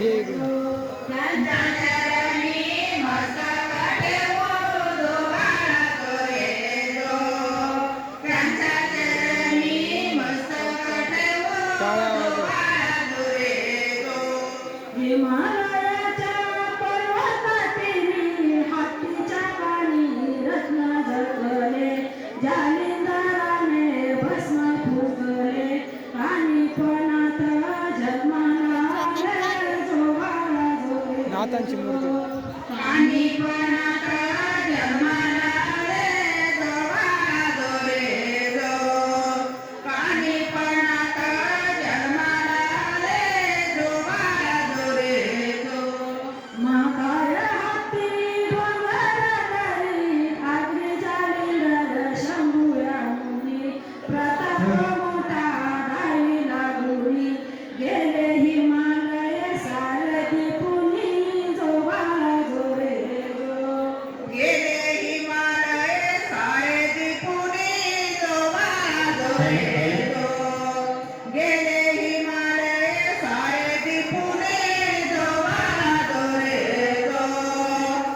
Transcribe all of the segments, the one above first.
ये इकडून. टाळ्या वाजवा. हिमालयाच्या पर्वतातील हातीच्या कानी रत्न जगले, जालिंदराने भस्म फुकले, कानीपणात जन्माला आले जोगाला जोरे. नाथांची मूर्ती. कानीपणात जन्माला आले जोगाला जोरे जो. कानीपणात जन्माला आले जोगाला जोरे जो. महाकाय हाती डोंगरदरी, आग्ने जालिंदर शंभूया मुनी, प्रताप मोठा धाईला गुणी, गेले हिमालय सारथी पुनी जोगाला जोरे जो. गेले हिमालय सारथी पुनी जोगाला जोरे जो. गेले हिमालय सारथी पुनी जोगाला जोरे जो.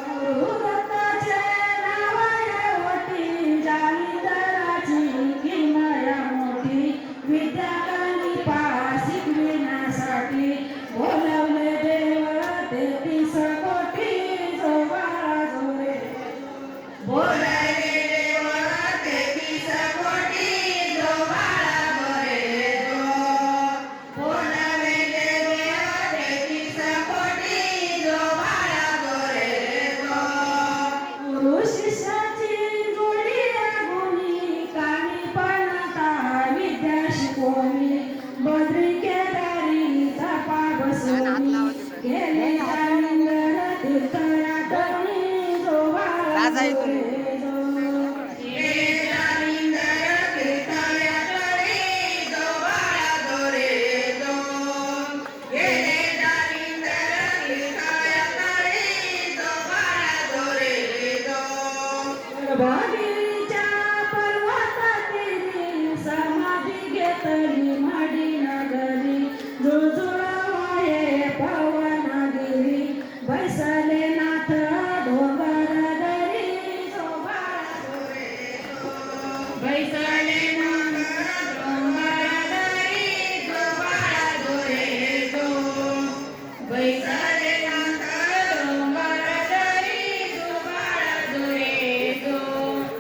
गुरुदत्ताचे नावाये ओटी, जालिंदराची किमया मोठी, विद्या कानिपा शिकविण्यासाठी, बोलावले देव 33 कोटी जोगाला जोरे. बोलावले देव 33 कोटी जोगाला जोरे जो. बोलावले देव 33 कोटी जोगाला जोरे जो. गुरु शिष्याची जोडी गुणी, कानीपणाता विद्या शिकवली, बद्री केदारी जपा बसवली, गेले जालिंदर तीर्थयात्री जोगाला जोरे जो. गेले जालिंदर तीर्थयात्री जोगाला जोरे जो. गेले जालिंदर तीर्थयात्री जोगाला जोरे जो. भागीच्या पर्वतातील समाधी घेतली माडी नगरी, जुळजुळवाये पवनगिरी, बैसले नाथ डोंगरदरी जोगाला जोरे जो. बैसले नाथ डोंगरदरी जोगाला जोरे जो. बैसले नाथ डोंगरदरी जोगाला जोरे जो.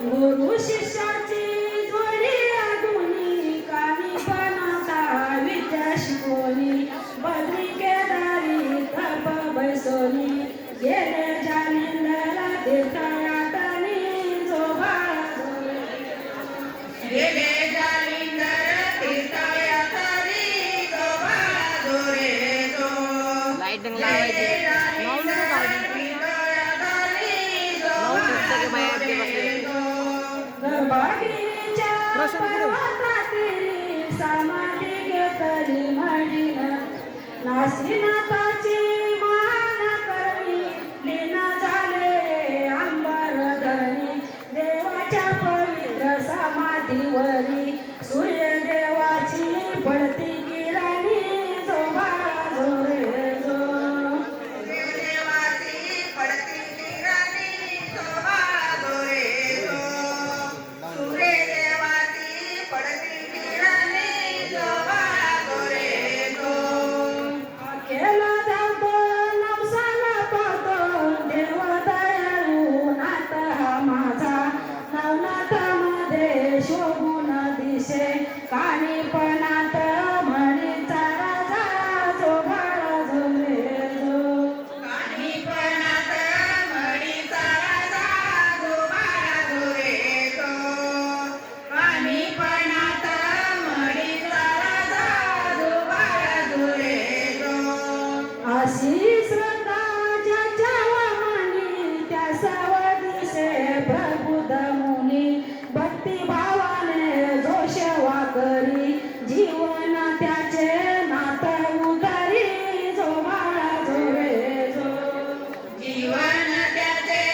गुरु शिष्याची जोडी गुणी, कानीपणाता विद्या शिकवली, बद्री केदारी तप बैसवली, गेले जालिंदर तीर्थयात्री जोगाला जोरे. गेले जालिंदर तीर्थयात्री जोगाला जोरे जो. लाईटिंग लावायची. नाव नको काढू. गर्भागिरीच्या पर्वतातील समाधी घेतली माडी, नासीनाथाची मान करणी, लीन झाले अंबरधरी, देवाच्या पवित्र समाधीवरी, सूर्यदेवाची पडती किरणी जोगाला जोरे जो. सूर्यदेवाची पडती किरणी जोगाला जोरे जो. सूर्यदेवाची पडती किरणी जोगाला जोरे जो. केला धावतो नवसाला पाहतो, देव दयाळू नाथ हा माझा, नवनाथामध्ये शोभून दिसे, कानीपणात म्हणीचा राजा जोगाला जोरे जो. कानीपणात म्हणीचा राजा जोगाला जोरे जो. कानीपणात म्हणीचा राजा जोगाला जोरे जो. अशी श्रद्धा ज्याच्या मनी, त्या सवदिसे प्रबुद्ध